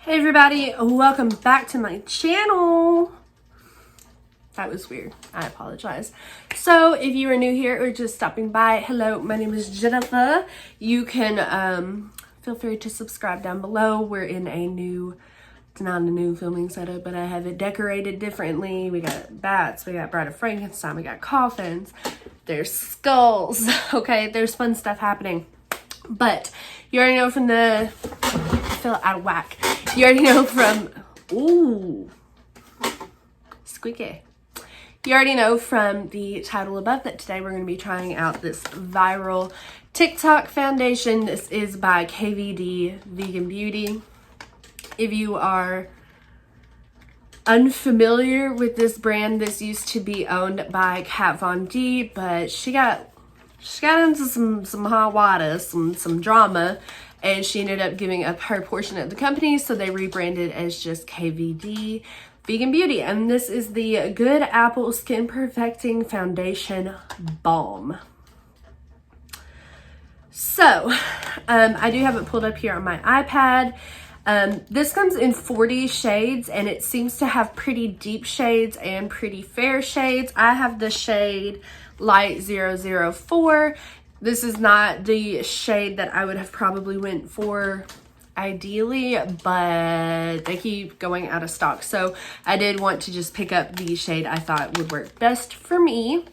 Hey everybody, welcome back to my channel. That was weird. I apologize. So if you are new here or just stopping by, hello, my name is Jennifer. You can feel free to subscribe down below. We're in a new, it's not a new filming setup, but I have it decorated differently. We got bats, we got Bride of Frankenstein, we got coffins, there's skulls. Okay, there's fun stuff happening. But you already know from the, I feel out of whack. You already know from, ooh, squeaky. You already know from the title above that today we're going to be trying out this viral TikTok foundation. This is by KVD Vegan Beauty. If you are unfamiliar with this brand, this used to be owned by Kat Von D, but she got into some hot water, some drama, and she ended up giving up her portion of the company, so they rebranded as just KVD Vegan Beauty. And this is the Good Apple Skin Perfecting Foundation Balm. So, I do have it pulled up here on my iPad. This comes in 40 shades, and it seems to have pretty deep shades and pretty fair shades. I have the shade Light 004. This is not the shade that I would have probably went for ideally, but they keep going out of stock. So I did want to just pick up the shade I thought would work best for me.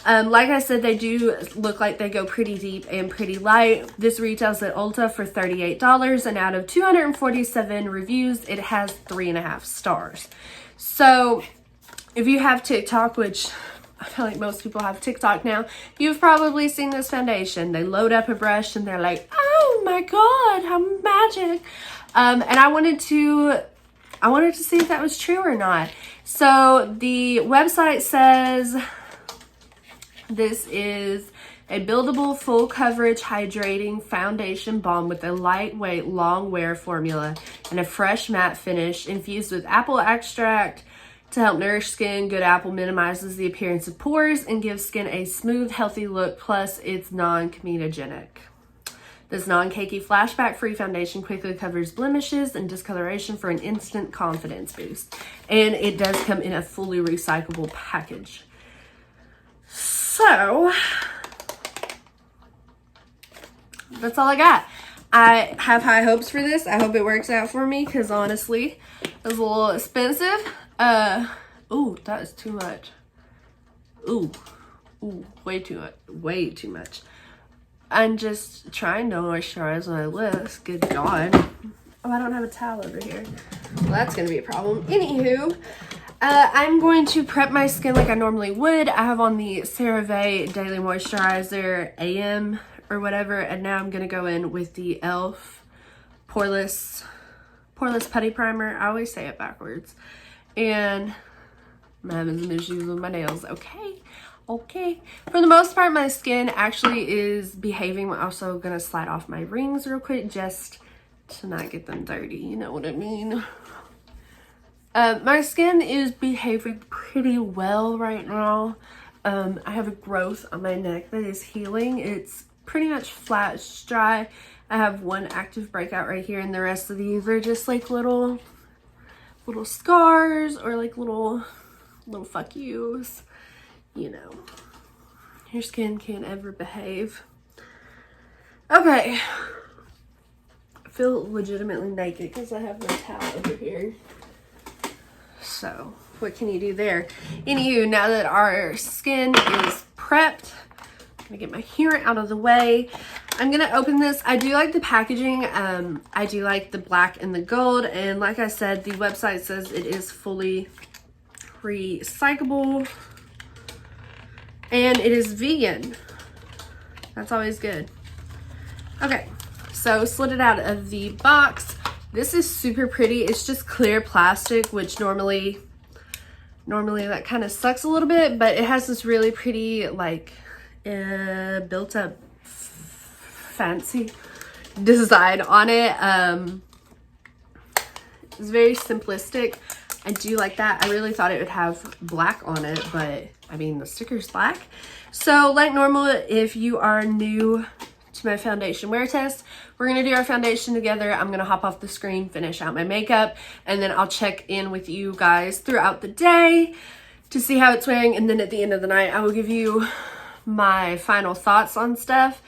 Like I said, they do look like they go pretty deep and pretty light. This retails at Ulta for $38, and out of 247 reviews, it has 3.5 stars. So if you have TikTok, which I feel like most people have TikTok now, you've probably seen this foundation. They load up a brush and they're like, oh my God, how magic. And I wanted to see if that was true or not. So the website says this is a buildable, full coverage, hydrating foundation balm with a lightweight, long wear formula and a fresh matte finish infused with apple extract to help nourish skin. Good Apple minimizes the appearance of pores and gives skin a smooth, healthy look, plus it's non-comedogenic. This non-cakey, flashback-free foundation quickly covers blemishes and discoloration for an instant confidence boost. And it does come in a fully recyclable package. So that's all I got. I have high hopes for this. I hope it works out for me, because honestly, it was a little expensive. Ooh, that is too much. Ooh, way too much. I'm just trying to moisturize my lips. Good God. Oh, I don't have a towel over here. Well, that's gonna be a problem. Anywho, I'm going to prep my skin like I normally would. I have on the CeraVe Daily Moisturizer AM or whatever, and now I'm gonna go in with the e.l.f. Poreless Putty Primer. I always say it backwards. And I'm having some issues with my nails. Okay. For the most part, my skin actually is behaving. I'm also gonna slide off my rings real quick just to not get them dirty. You know what I mean? My skin is behaving pretty well right now. I have a growth on my neck that is healing. It's pretty much flat, it's dry. I have one active breakout right here, and the rest of these are just like little scars or like little fuck yous. You know, your skin can't ever behave. Okay, I feel legitimately naked because I have my towel over here. So what can you do there? Anywho, now that our skin is prepped, I'm gonna get my hair out of the way. I'm gonna open this. I do like the packaging. I do like the black and the gold, and like I said, the website says it is fully recyclable and it is vegan. That's always good. Okay, so slid it out of the box. This is super pretty. It's just clear plastic, which normally that kind of sucks a little bit, but it has this really pretty like built up fancy design on it. It's very simplistic. I do like that. I really thought it would have black on it, but I mean the sticker's black. So like normal, if you are new to my foundation wear test. We're going to do our foundation together. I'm going to hop off the screen, finish out my makeup, and then I'll check in with you guys throughout the day to see how it's wearing. And then at the end of the night, I will give you my final thoughts on stuff.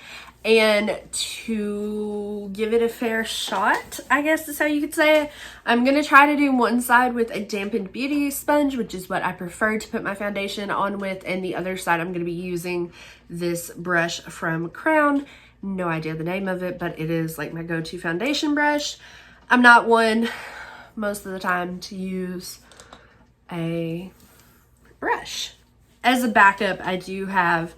And to give it a fair shot, I guess is how you could say it, I'm going to try to do one side with a dampened beauty sponge, which is what I prefer to put my foundation on with, and the other side I'm going to be using this brush from Crown. No idea the name of it, but it is like my go-to foundation brush. I'm not one most of the time to use a brush. As a backup, I do have,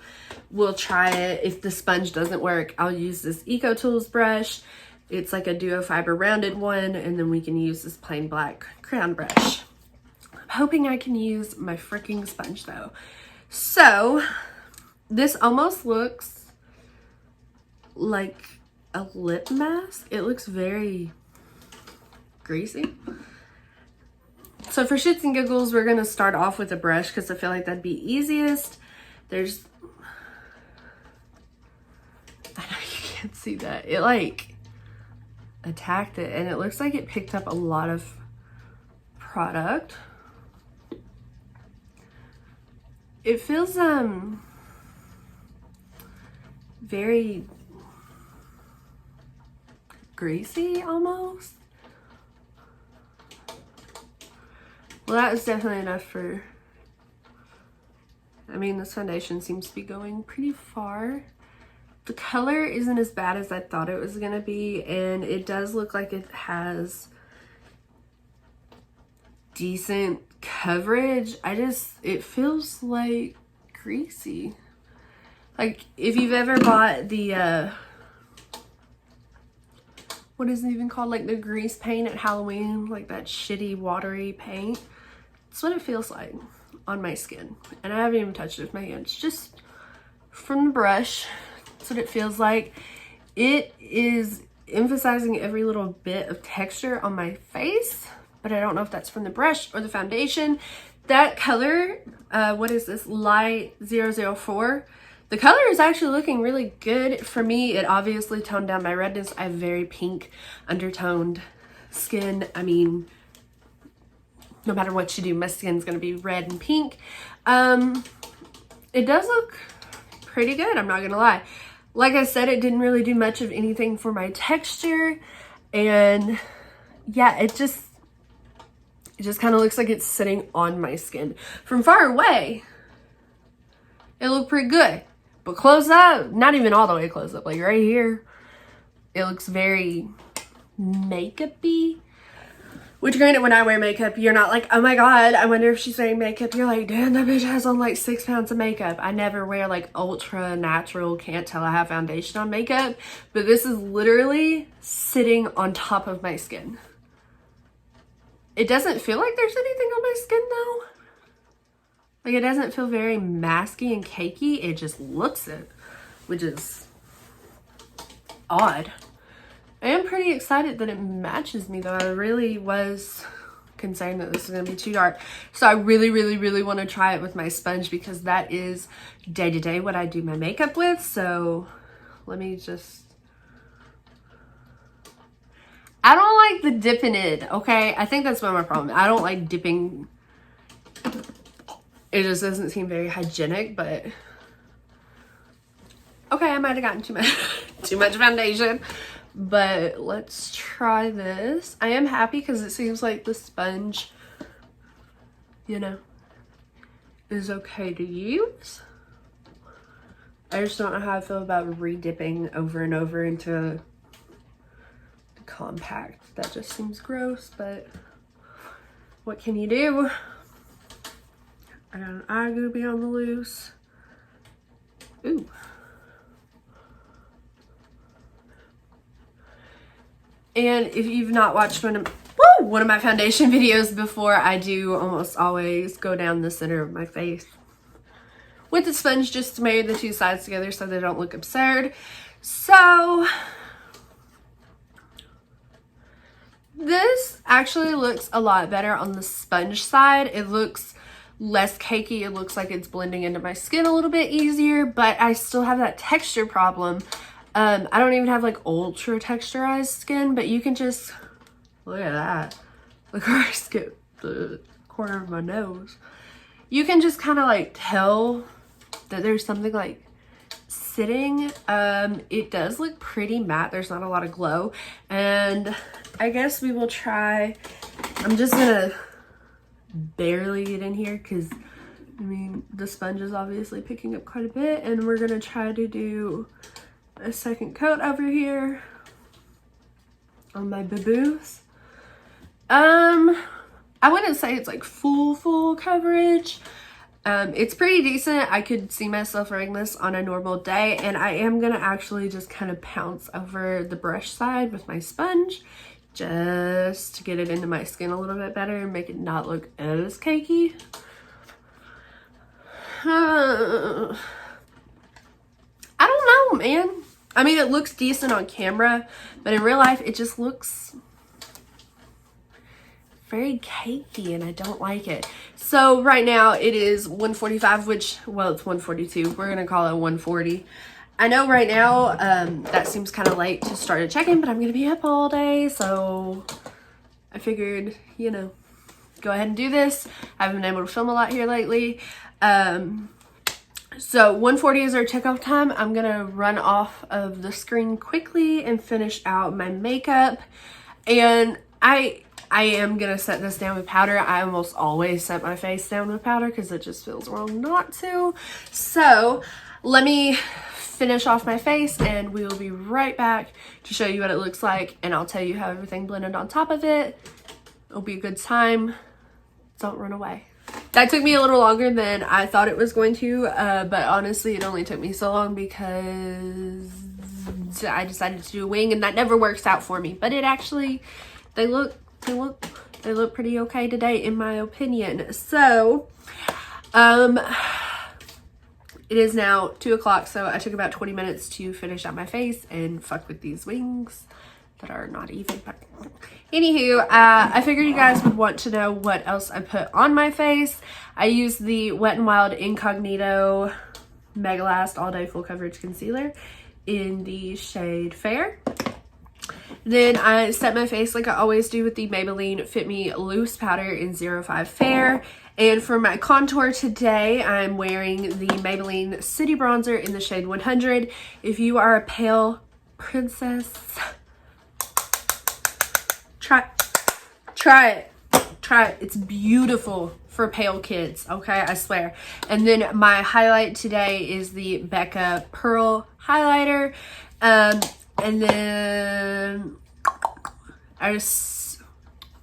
we'll try it. If the sponge doesn't work, I'll use this Eco Tools brush. It's like a duo fiber rounded one, and then we can use this plain black Crown brush. I'm hoping I can use my freaking sponge though. So this almost looks like a lip mask. It looks very greasy. So for shits and giggles, we're going to start off with a brush because I feel like that'd be easiest. There's, I know you can't see that. It like attacked it, and it looks like it picked up a lot of product. It feels very greasy almost. Well, that is definitely enough for, I mean, this foundation seems to be going pretty far. The color isn't as bad as I thought it was going to be, and it does look like it has decent coverage. It feels like greasy. Like, if you've ever bought the, what is it even called? Like the grease paint at Halloween, like that shitty watery paint. That's what it feels like on my skin. And I haven't even touched it with my hands, just from the brush. That's what it feels like. It is emphasizing every little bit of texture on my face, but I don't know if that's from the brush or the foundation. That color, what is this? Light 004. The color is actually looking really good for me. It obviously toned down my redness. I have very pink undertoned skin. I mean, no matter what you do, my skin's gonna be red and pink. It does look pretty good, I'm not gonna lie. Like I said, it didn't really do much of anything for my texture. And yeah, it just kind of looks like it's sitting on my skin. From far away, it looked pretty good. But close up, not even all the way close up, like right here, it looks very makeup-y. Which granted, when I wear makeup, you're not like, oh my god, I wonder if she's wearing makeup. You're like, damn, that bitch has on like 6 pounds of makeup. I never wear like ultra natural, can't tell I have foundation on makeup. But this is literally sitting on top of my skin. It doesn't feel like there's anything on my skin though. Like, it doesn't feel very masky and cakey. It just looks it, which is odd. I am pretty excited that it matches me though. I really was concerned that this is going to be too dark. So I really, really, really want to try it with my sponge because that is day to day what I do my makeup with. So let me just... I don't like the dipping it, okay? I think that's my problem. I don't like dipping. It just doesn't seem very hygienic, but okay, I might have gotten too much foundation. But let's try this. I am happy because it seems like the sponge, you know, is okay to use. I just don't know how I feel about re-dipping over and over into the compact. That just seems gross, but what can you do? I got an eye goopy on the loose. Ooh. And if you've not watched one of my foundation videos before, I do almost always go down the center of my face with the sponge just to marry the two sides together so they don't look absurd. So this actually looks a lot better on the sponge side. It looks less cakey. It looks like it's blending into my skin a little bit easier, but I still have that texture problem I don't even have like ultra texturized skin, but you can just, look at that. Look where I skipped the corner of my nose. You can just kind of like tell that there's something like sitting. It does look pretty matte. There's not a lot of glow. And I guess we will try, I'm just gonna barely get in here because I mean the sponge is obviously picking up quite a bit, and we're gonna try to do a second coat over here on my boo-boos. I wouldn't say it's like full coverage. It's pretty decent. I could see myself wearing this on a normal day, and I am gonna actually just kind of pounce over the brush side with my sponge just to get it into my skin a little bit better and make it not look as cakey. I don't know, man. I mean, it looks decent on camera, but in real life it just looks very cakey and I don't like it. So right now it is 1:45, which, well, it's 1:42. We're gonna call it 1:40. I know right now that seems kind of late to start a check-in, but I'm gonna be up all day, so I figured, you know, go ahead and do this. I haven't been able to film a lot here lately. So 1:40 is our checkoff time. I'm gonna run off of the screen quickly and finish out my makeup, and I am gonna set this down with powder. I almost always set my face down with powder because it just feels wrong not to. So let me finish off my face and we will be right back to show you what it looks like, and I'll tell you how everything blended on top of it. It'll be a good time. Don't run away. That took me a little longer than I thought it was going to, but honestly it only took me so long because I decided to do a wing, and that never works out for me. But it actually, they look pretty okay today in my opinion. So it is now 2 o'clock, so I took about 20 minutes to finish out my face and fuck with these wings that are not even. Anywho, I figured you guys would want to know what else I put on my face. I used the Wet n Wild Incognito Mega Last All Day Full Coverage Concealer in the shade Fair. Then I set my face like I always do with the Maybelline Fit Me Loose Powder in 05 Fair. And for my contour today, I'm wearing the Maybelline City Bronzer in the shade 100. If you are a pale princess, try it. It's beautiful for pale kids, okay? I swear. And then my highlight today is the Becca Pearl highlighter. And then I just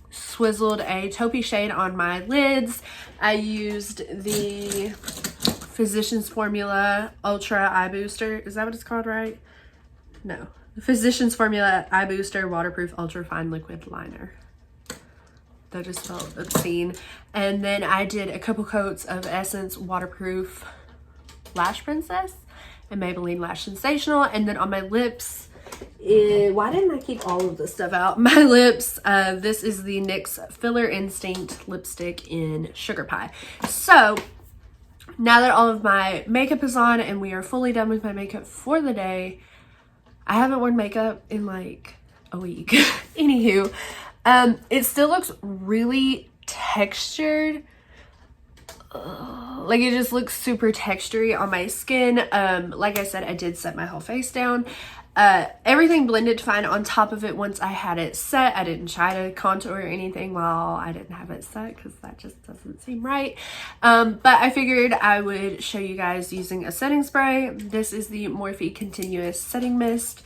swizzled a taupey shade on my lids. I used the Physicians Formula Ultra Eye Booster. Is that what it's called, right? No. The Physicians Formula Eye Booster Waterproof Ultra Fine Liquid Liner. That just felt obscene. And then I did a couple coats of Essence Waterproof Lash Princess and Maybelline Lash Sensational. And then on my lips, why didn't I keep all of this stuff out? My lips, this is the NYX Filler Instinct lipstick in Sugar Pie. So now that all of my makeup is on and we are fully done with my makeup for the day, I haven't worn makeup in like a week. Anywho, it still looks really textured. Like it just looks super textury on my skin. Like I said, I did set my whole face down. Everything blended fine on top of it once I had it set. I didn't try to contour or anything while I didn't have it set because that just doesn't seem right. But I figured I would show you guys using a setting spray. This is the Morphe Continuous Setting Mist.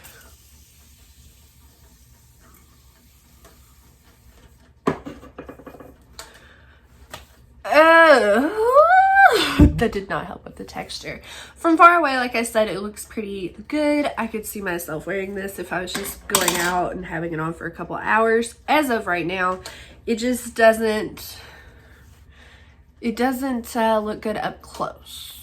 That did not help with the texture. From far away, like I said, it looks pretty good. I could see myself wearing this if I was just going out and having it on for a couple hours. As of right now, it just doesn't look good up close.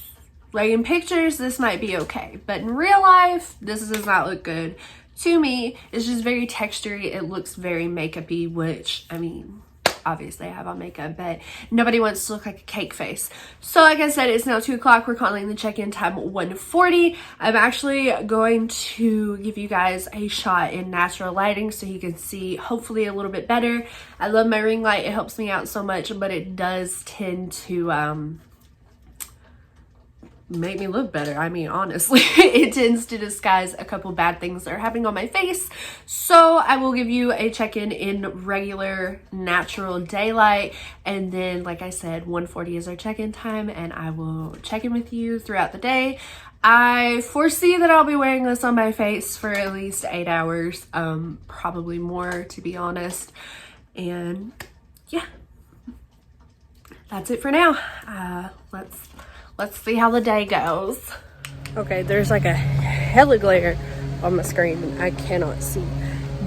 Like in pictures, this might be okay, but in real life, this does not look good to me. It's just very textury. It looks very makeup-y, which, I mean, obviously I have on makeup, but nobody wants to look like a cake face. So like I said, it's now 2 o'clock. We're calling the check-in time 1:40. I'm actually going to give you guys a shot in natural lighting so you can see hopefully a little bit better. I love my ring light. It helps me out so much, but it does tend to make me look better. I mean, honestly, it tends to disguise a couple bad things that are happening on my face. So I will give you a check-in in regular natural daylight, and then like I said, 1:40 is our check-in time, and I will check in with you throughout the day. I foresee that I'll be wearing this on my face for at least 8 hours, probably more, to be honest. And yeah, that's it for now. Let's see how the day goes. Okay, there's like a hella glare on my screen and I cannot see,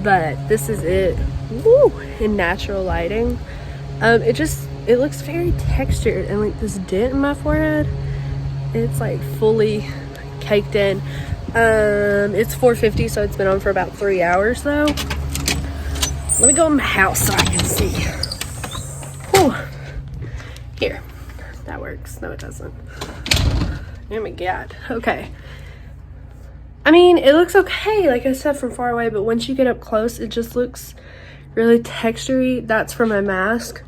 but this is it. Woo! In natural lighting. It looks very textured, and like this dent in my forehead, it's like fully caked in. It's 4:50, so it's been on for about 3 hours though. Let me go in my house so I can see. Whew. Here. That works. No, it doesn't. Oh my god. Okay. I mean, it looks okay, like I said, from far away, but once you get up close, it just looks really textury. That's for my mask.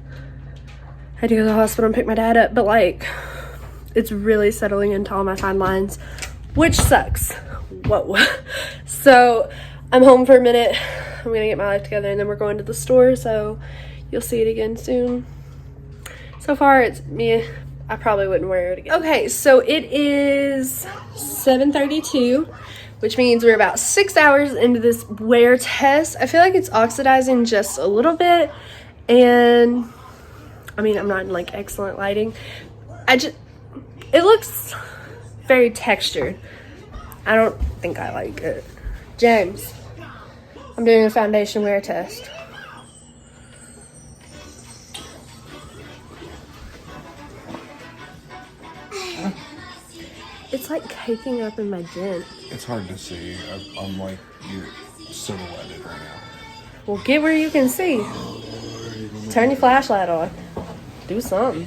I had to go to the hospital and pick my dad up, but like, it's really settling into all my fine lines, which sucks. Whoa. So I'm home for a minute. I'm gonna get my life together, and then we're going to the store, so you'll see it again soon. So far, it's me. I probably wouldn't wear it again. Okay, so it is 7:32, which means we're about 6 hours into this wear test. I feel like it's oxidizing just a little bit, and I mean, I'm not in like excellent lighting. It looks very textured. I don't think I like it. James, I'm doing a foundation wear test. It's like caking up in my dent. It's hard to see. I'm like, you're silhouetted right now. Well, get where you can see. Turn your flashlight on. Do something.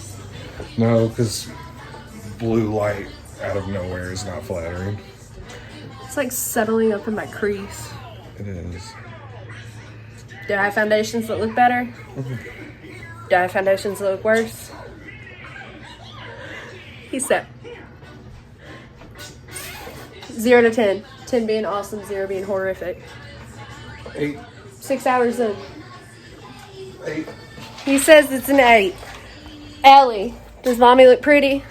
No, because blue light out of nowhere is not flattering. It's like settling up in my crease. It is. Do I have foundations that look better? Do I have foundations that look worse? He said 0 to 10. 10 being awesome, 0 being horrific. 8. 6 hours in. 8. He says it's an 8. Ellie, does mommy look pretty?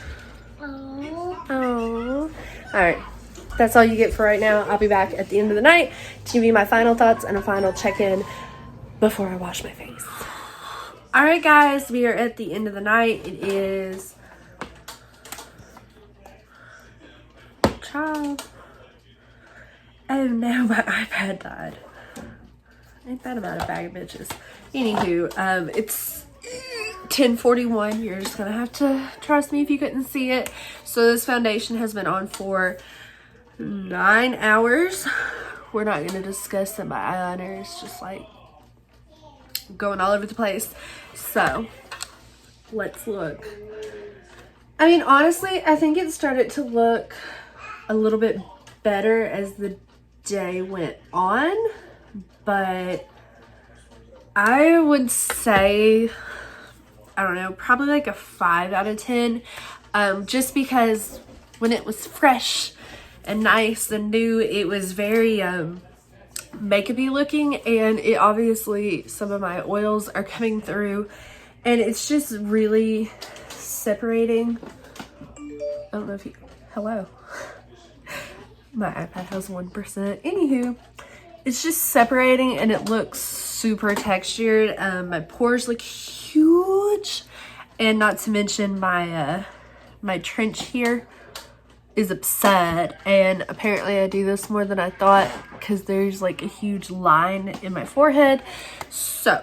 Oh. Alright. That's all you get for right now. I'll be back at the end of the night to give you my final thoughts and a final check-in before I wash my face. Alright guys, we are at the end of the night. It is... Child. Oh no, my iPad died. Ain't that about a bag of bitches? Anywho, it's 10:41. You're just gonna have to trust me if you couldn't see it. So this foundation has been on for 9 hours. We're not gonna discuss that my eyeliner is just like going all over the place. So let's look. I mean, honestly, I think it started to look a little bit better as the day went on, but I would say, I don't know, probably like a 5 out of 10, just because when it was fresh and nice and new, it was very makeup-y looking, and it obviously, some of my oils are coming through, and it's just really separating. I don't know if you, hello. My iPad has 1%. Anywho, it's just separating and it looks super textured. My pores look huge, and not to mention my my trench here is absurd, and apparently I do this more than I thought because there's like a huge line in my forehead. So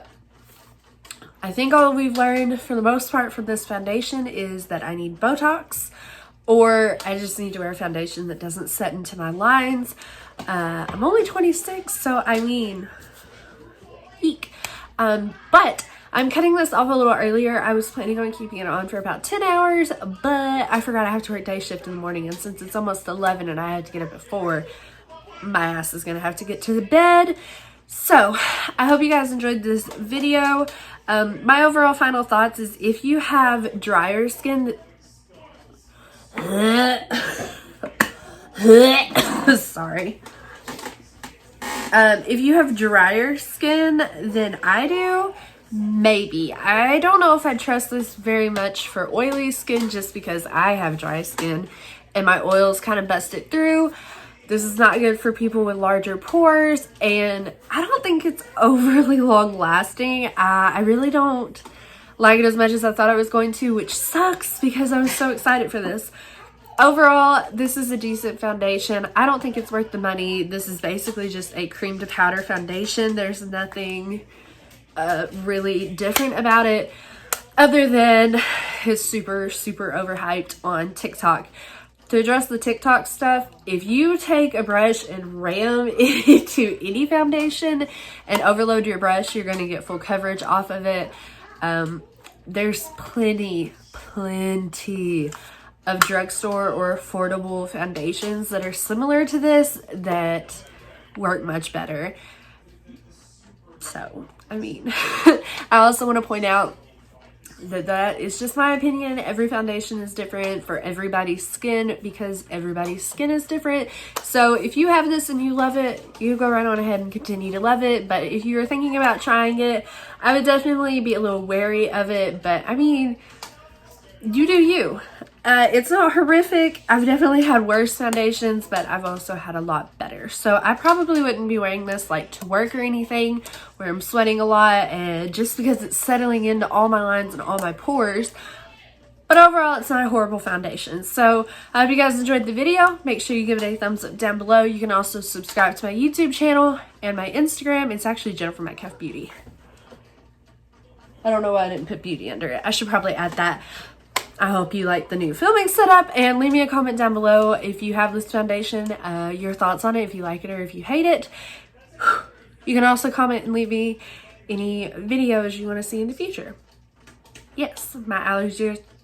I think all we've learned for the most part from this foundation is that I need Botox, or I just need to wear a foundation that doesn't set into my lines. I'm only 26, so I mean, eek. But I'm cutting this off a little earlier. I was planning on keeping it on for about 10 hours, but I forgot I have to work day shift in the morning, and since it's almost 11 and I had to get up at 4, my ass is gonna have to get to the bed. So I hope you guys enjoyed this video. My overall final thoughts is if you have drier skin, sorry. If you have drier skin than I do, maybe. I don't know if I trust this very much for oily skin just because I have dry skin and my oils kind of busted through. This is not good for people with larger pores, and I don't think it's overly long lasting. I really don't like it as much as I thought I was going to, which sucks because I was so excited for this. Overall, this is a decent foundation. I don't think it's worth the money. This is basically just a cream to powder foundation. There's nothing really different about it other than it's super, super overhyped on TikTok. To address the TikTok stuff, if you take a brush and ram it into any foundation and overload your brush, you're going to get full coverage off of it. There's plenty of drugstore or affordable foundations that are similar to this that work much better. So, I mean, I also want to point out that is just my opinion. Every foundation is different for everybody's skin because everybody's skin is different. So if you have this and you love it, you go right on ahead and continue to love it. But if you're thinking about trying it, I would definitely be a little wary of it. But I mean, you do you. It's not horrific. I've definitely had worse foundations, but I've also had a lot better. So I probably wouldn't be wearing this like to work or anything where I'm sweating a lot, and just because it's settling into all my lines and all my pores. But overall, it's not a horrible foundation. So I hope you guys enjoyed the video. Make sure you give it a thumbs up down below. You can also subscribe to my YouTube channel and my Instagram. It's actually Jennifer Metcalfe Beauty. I don't know why I didn't put beauty under it. I should probably add that. I hope you like the new filming setup, and leave me a comment down below if you have this foundation, your thoughts on it, if you like it or if you hate it. You can also comment and leave me any videos you want to see in the future. Yes, my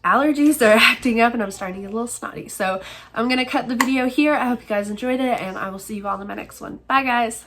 allergies are acting up and I'm starting to get a little snotty. So I'm going to cut the video here. I hope you guys enjoyed it, and I will see you all in my next one. Bye guys.